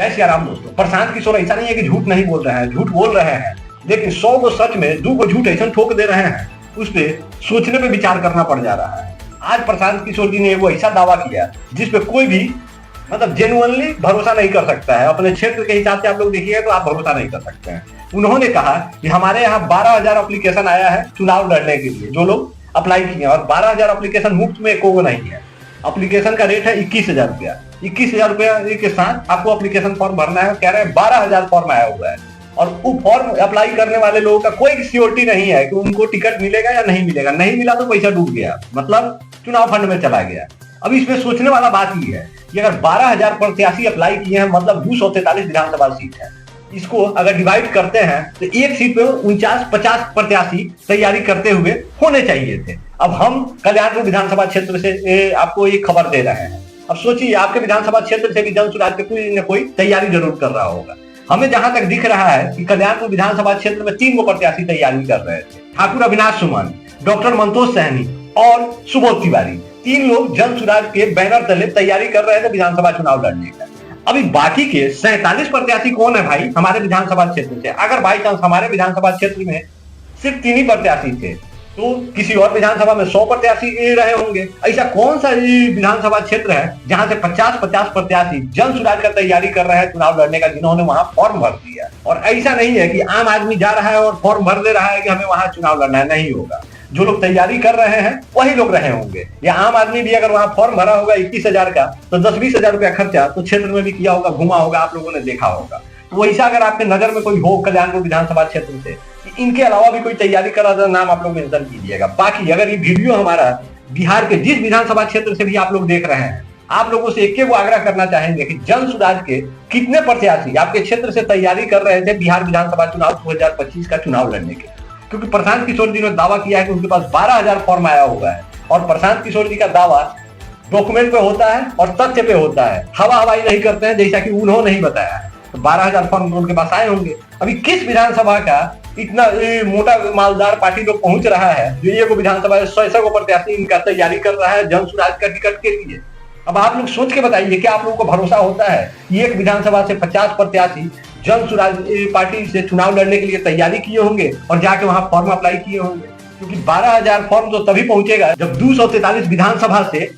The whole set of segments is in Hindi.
जय श्री राम दोस्तों। प्रशांत किशोर ऐसा नहीं है कि झूठ नहीं बोल रहे हैं, झूठ बोल रहे हैं, लेकिन 100 को सच में 2 को झूठ ऐसा ठोक दे रहे हैं, उस पर सोचने पे विचार करना पड़ जा रहा है। आज प्रशांत किशोर जी ने वो ऐसा दावा किया जिसपे कोई भी जेन्युइनली भरोसा नहीं कर सकता है। अपने क्षेत्र के हिसाब से आप लोग देखिएगा तो आप भरोसा नहीं कर सकते हैं। उन्होंने कहा कि हमारे यहाँ 12,000 एप्लीकेशन आया है चुनाव लड़ने के लिए, जो लोग अप्लाई किए, और 12,000 एप्लीकेशन मुफ्त में एको नहीं है। एप्लीकेशन का रेट है 21,000 रुपया। 21,000 रुपया के साथ आपको एप्लीकेशन फॉर्म भरना है। कह रहे हैं 12,000 फॉर्म आया हुआ है, और वो फॉर्म अप्लाई करने वाले लोगों का कोई सियोरिटी नहीं है कि उनको टिकट मिलेगा या नहीं मिलेगा। नहीं मिला तो पैसा डूब गया, मतलब चुनाव फंड में चला गया। अब इसमें सोचने वाला बात ये है कि अगर 12,000 प्रत्याशी अप्लाई किए हैं, मतलब 243 विधानसभा सीट है, इसको अगर डिवाइड करते हैं तो एक सीट पे 49-50 प्रत्याशी तैयारी करते हुए होने चाहिए थे। अब हम कल्याणपुर विधानसभा क्षेत्र से आपको एक खबर दे रहे हैं। अब सोचिए आपके विधानसभा क्षेत्र से भी जन सुराज के कोई न कोई तैयारी जरूर कर रहा होगा। हमें जहां तक दिख रहा है कि कल्याणपुर विधानसभा क्षेत्र में 3 प्रत्याशी तैयारी कर रहे थे, ठाकुर अविनाश सुमन, डॉक्टर मंतोष सहनी और सुबोध तिवारी। 3 लोग जन सुराज के बैनर तले तैयारी कर रहे थे विधानसभा चुनाव लड़ने का। अभी बाकी के 47 प्रत्याशी कौन है भाई हमारे विधानसभा क्षेत्र से? अगर बाई चांस हमारे विधानसभा क्षेत्र में सिर्फ 3 ही प्रत्याशी थे तो किसी और विधानसभा में 100 प्रत्याशी रहे होंगे। ऐसा कौन सा विधानसभा क्षेत्र है जहां से 50-50 प्रत्याशी जन सुराज का तैयारी कर रहे हैं चुनाव लड़ने का, जिन्होंने वहां फॉर्म भर दिया? और ऐसा नहीं है कि आम आदमी जा रहा है और फॉर्म भर दे रहा है कि हमें वहां चुनाव लड़ना है, नहीं होगा। जो लोग तैयारी कर रहे हैं वही लोग रहे होंगे। या आम आदमी भी अगर वहां फॉर्म भरा होगा 21,000 का, तो 10-20,000 रुपया खर्चा तो क्षेत्र में भी किया होगा, घुमा होगा, आप लोगों ने देखा होगा। तो वैसा अगर आपके नजर में कोई हो कल्याणपुर विधानसभा क्षेत्र से, इनके अलावा भी कोई तैयारी कर रहा था, नाम आप लोग मेंशन कीजिएगा। बाकी अगर ये वीडियो हमारा बिहार के जिस विधानसभा क्षेत्र से भी आप लोग देख रहे हैं, आप लोगों से एक आग्रह करना चाहेंगे कि जन सुराज के कितने प्रत्याशी आपके क्षेत्र से तैयारी कर रहे थे बिहार विधानसभा चुनाव 2025 का चुनाव लड़ने के? क्योंकि प्रशांत किशोर जी ने दावा किया है कि उनके पास 12,000 फॉर्म आया हुआ है, और प्रशांत किशोर जी का दावा डॉक्यूमेंट पे होता है और तथ्य पे होता है, हवा हवाई नहीं करते हैं जैसा कि उन्होंने नहीं बताया है। तो 12,000 फॉर्म उनके पास आए होंगे। अभी किस विधानसभा का इतना मोटा मालदार पार्टी लोग पहुंच रहा है जो ये विधानसभा 100 को प्रत्याशी इनका तैयारी कर रहा है जन सुराज का टिकट के लिए? अब आप लोग सोच के बताइए, क्या आप लोगों को भरोसा होता है कि एक विधानसभा से 50 प्रत्याशी जन सुराज पार्टी से चुनाव लड़ने के लिए तैयारी किए होंगे और जाके वहां फॉर्म अप्लाई किए होंगे? क्योंकि 12,000 फॉर्म तो तभी पहुंचेगा जब 243 विधानसभा से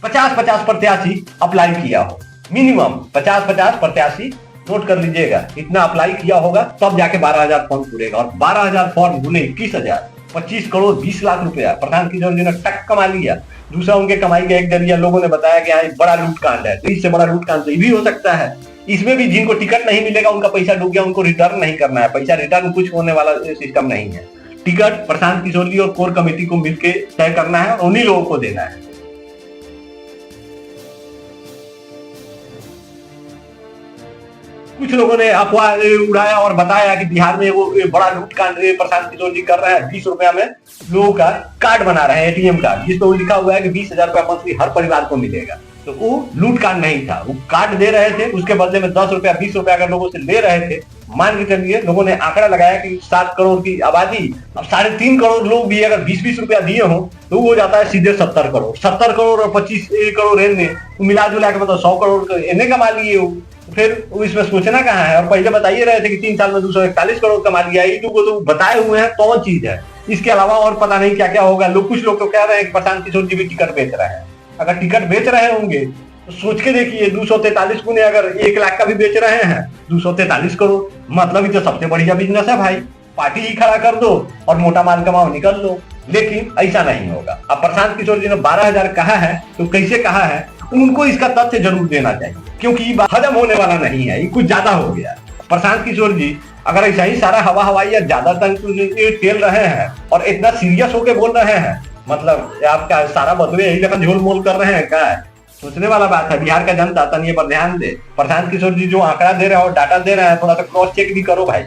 50-50 प्रत्याशी अप्लाई किया हो। मिनिमम 50-50 प्रत्याशी, नोट कर लीजिएगा, इतना अप्लाई किया होगा तब जाके 12,000 फॉर्म पूरेगा। और 12,000 फॉर्म गुने 21,000, 25 करोड़ 20 लाख रुपया प्रशांत किशोर जी ने टक कमा लिया। दूसरा उनके कमाई का एक जरिया लोगों ने बताया कि यहाँ बड़ा लूट कांड है, तो इससे बड़ा लूट कांड तो ये भी हो सकता है। इसमें भी जिनको टिकट नहीं मिलेगा, उनका पैसा डूब गया, उनको रिटर्न नहीं करना है, पैसा रिटर्न कुछ होने वाला सिस्टम नहीं है। टिकट प्रशांत किशोर जी और कोर कमेटी को मिलकर तय करना है और उन्हीं लोगों को देना है। कुछ लोगों ने अफवाह उड़ाया और बताया कि बिहार में वो बड़ा लूट कांड प्रशांत किशोर जी कर रहे हैं। 20 रुपया में लोगों का कार्ड बना रहे हैं, एटीएम कार्ड, जिस पर लिखा हुआ है कि 20,000 रुपया मंथली हर परिवार को मिलेगा। तो वो लूट कांड नहीं था, वो कार्ड दे रहे थे, उसके बदले में 10 रुपया 20 रुपया अगर लोगों से ले रहे थे। मान के चलिए लोगों ने आंकड़ा लगाया कि 7 करोड़ की आबादी, अब 3.5 करोड़ लोग भी अगर 20-20 रुपया दिए हो तो वो जाता है सीधे 70 करोड़। 70 करोड़ और 25 करोड़ इनने मिला जुला के मतलब 100 करोड़ इन्हें कमा लिए हो। फिर इसमें सोचना कहाँ है? और पहले बताइए रहे थे कि 3 साल में 241 करोड़ कमा लिया। ये तो बताए हुए हैं कौन चीज है, इसके अलावा और पता नहीं क्या क्या होगा। कुछ लोग तो कह रहे हैं कि प्रशांत किशोर जी भी टिकट बेच रहे हैं। अगर टिकट बेच रहे होंगे तो सोच के देखिए, 243 गुने अगर 1 लाख का भी बेच रहे हैं, 243 करोड़, मतलब ये तो सबसे बढ़िया बिजनेस है भाई। पार्टी ही खड़ा कर दो और मोटा माल कमाओ, निकल लो। लेकिन ऐसा नहीं होगा। अब प्रशांत किशोर जी ने 12,000 कहा है तो कैसे कहा है, उनको इसका तथ्य जरूर देना चाहिए, क्योंकि ये हजम होने वाला नहीं है, ये कुछ ज्यादा हो गया। प्रशांत किशोर जी अगर ऐसा ही सारा हवा हवाई या ज्यादा टेल रहे हैं और इतना सीरियस होके बोल रहे हैं, मतलब आपका सारा बदवे यही लेकर झोल मोल कर रहे हैं, क्या है? सोचने वाला बात है। बिहार का जनता तनिए पर ध्यान दे। प्रशांत किशोर जी जो आंकड़ा दे रहे हैं और डाटा दे रहे हैं, थोड़ा सा क्रॉस चेक भी करो भाई।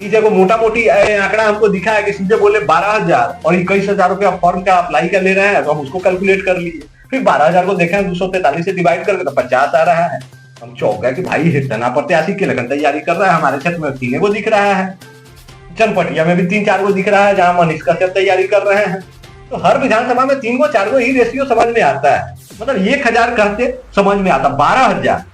इस देखो मोटा मोटी आंकड़ा हमको दिखा है कि सीधे बोले 12,000 और 21,000 रुपया फॉर्म का अप्लाई का ले रहे हैं, तो हम उसको कैलकुलेट कर लिए। फिर 12,000 को देखें 243 से डिवाइड करके तो 50 आ रहा है। हम चौंक गए कि भाई इतना प्रत्याशी के लगन तैयारी कर रहा है। हमारे क्षेत्र में 3 को दिख रहा है, चनपटिया में भी 3-4 को दिख रहा है जहां मनीष कश्यप तैयारी कर रहे हैं। तो हर विधानसभा में 3-4 ही रेशियो समझ में आता है। मतलब 1,000 कहते समझ में आता, 12,000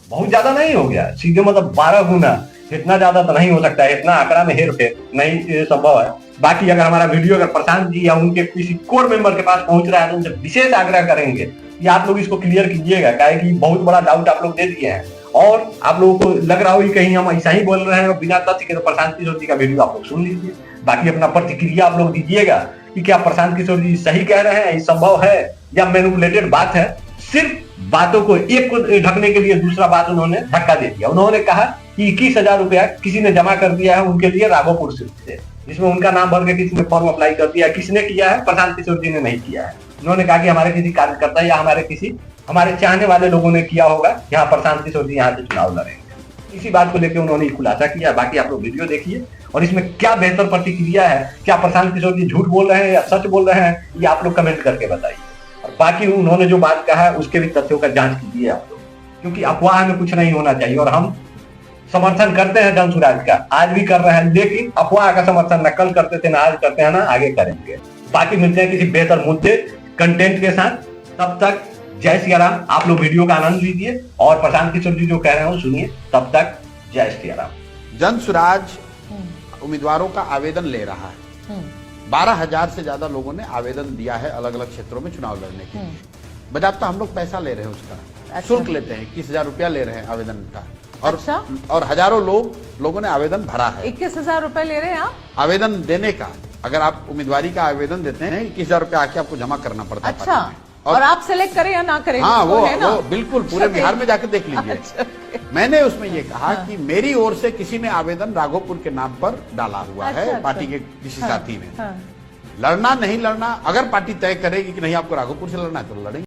बहुत ज्यादा नहीं हो गया? सीधे मतलब 12 गुना, इतना ज्यादा तो नहीं हो सकता है, इतना आंकड़ा में हेर फेर नहीं ये संभव है। बाकी अगर हमारा वीडियो अगर प्रशांत जी या उनके किसी कोर मेंबर के पास पहुंच रहा है तो उनसे विशेष आग्रह करेंगे कि आप लोग इसको क्लियर कीजिएगा, काहे कि बहुत बड़ा डाउट आप लोग दे दिए हैं और आप लोगों को लग रहा हो कि कहीं हम ऐसा ही बोल रहे हैं और बिना तथ्य के। तो प्रशांत किशोर जी का वीडियो आप लोग सुन लीजिए, बाकी अपना प्रतिक्रिया आप लोग दीजिएगा कि क्या प्रशांत किशोर जी सही कह रहे हैं, ये संभव है या मैनिपुलेटेड बात है। सिर्फ बातों को एक को ढकने के लिए दूसरा बात उन्होंने धक्का दे दिया। उन्होंने कहा कि 21,000 रुपया किसी ने जमा कर दिया है उनके लिए राघोपुर से, जिसमें उनका नाम भर के किसी ने फॉर्म अप्लाई कर दिया। किसने किया है? प्रशांत किशोर जी ने नहीं किया है। उन्होंने कहा कि हमारे किसी कार्यकर्ता या हमारे चाहने वाले लोगों ने किया होगा, यहाँ प्रशांत किशोर जी यहाँ से चुनाव लड़ेंगे। इसी बात को लेकर उन्होंने खुलासा किया। बाकी आप लोग वीडियो देखिए और इसमें क्या बेहतर प्रतिक्रिया है, क्या प्रशांत किशोर जी झूठ बोल रहे हैं या सच बोल रहे हैं, ये आप लोग कमेंट करके बताइए। और बाकी उन्होंने जो बात कहा है उसके भी तथ्यों का जांच कीजिए आप लोग, क्योंकि अफवाह में कुछ नहीं होना चाहिए। और हम समर्थन करते हैं जन सुराज का, आज भी कर रहे हैं, लेकिन अफवाह का समर्थन न कल करते थे, ना आज करते हैं, ना आगे करेंगे। बाकी मिलते हैं किसी बेहतर मुद्दे कंटेंट के साथ। तब तक जय सिया राम। आप लोग वीडियो का आनंद लीजिए और प्रशांत किशोर जी जो कह रहे हैं वो सुनिए। तब तक जय सिया राम। जन सुराज उम्मीदवारों का आवेदन ले रहा है। 12,000 से ज्यादा लोगों ने आवेदन दिया है अलग अलग क्षेत्रों में चुनाव लड़ने के लिए। बजाबता हम लोग पैसा ले रहे हैं उसका, अच्छा। शुल्क लेते हैं, 21,000 रुपया ले रहे हैं आवेदन का। और अच्छा? और हजारों लोगों ने आवेदन भरा है। 21,000 रुपए ले रहे हैं आप आवेदन देने का, अगर आप उम्मीदवारी का आवेदन देते हैं 21,000 रुपया आके आपको जमा करना पड़ता है। अच्छा, पार्टी में। और आप सेलेक्ट करें या ना करें? हाँ, वो है ना? बिल्कुल पूरे अच्छा, बिहार में जाकर देख लीजिए। अच्छा, मैंने उसमें ये कहा कि मेरी ओर से किसी ने आवेदन राघोपुर के नाम पर डाला हुआ है, अच्छा, पार्टी के किसी हाँ, साथी ने। हाँ। लड़ना नहीं लड़ना, अगर पार्टी तय करेगी कि नहीं आपको राघोपुर से लड़ना है तो लड़ेंगे।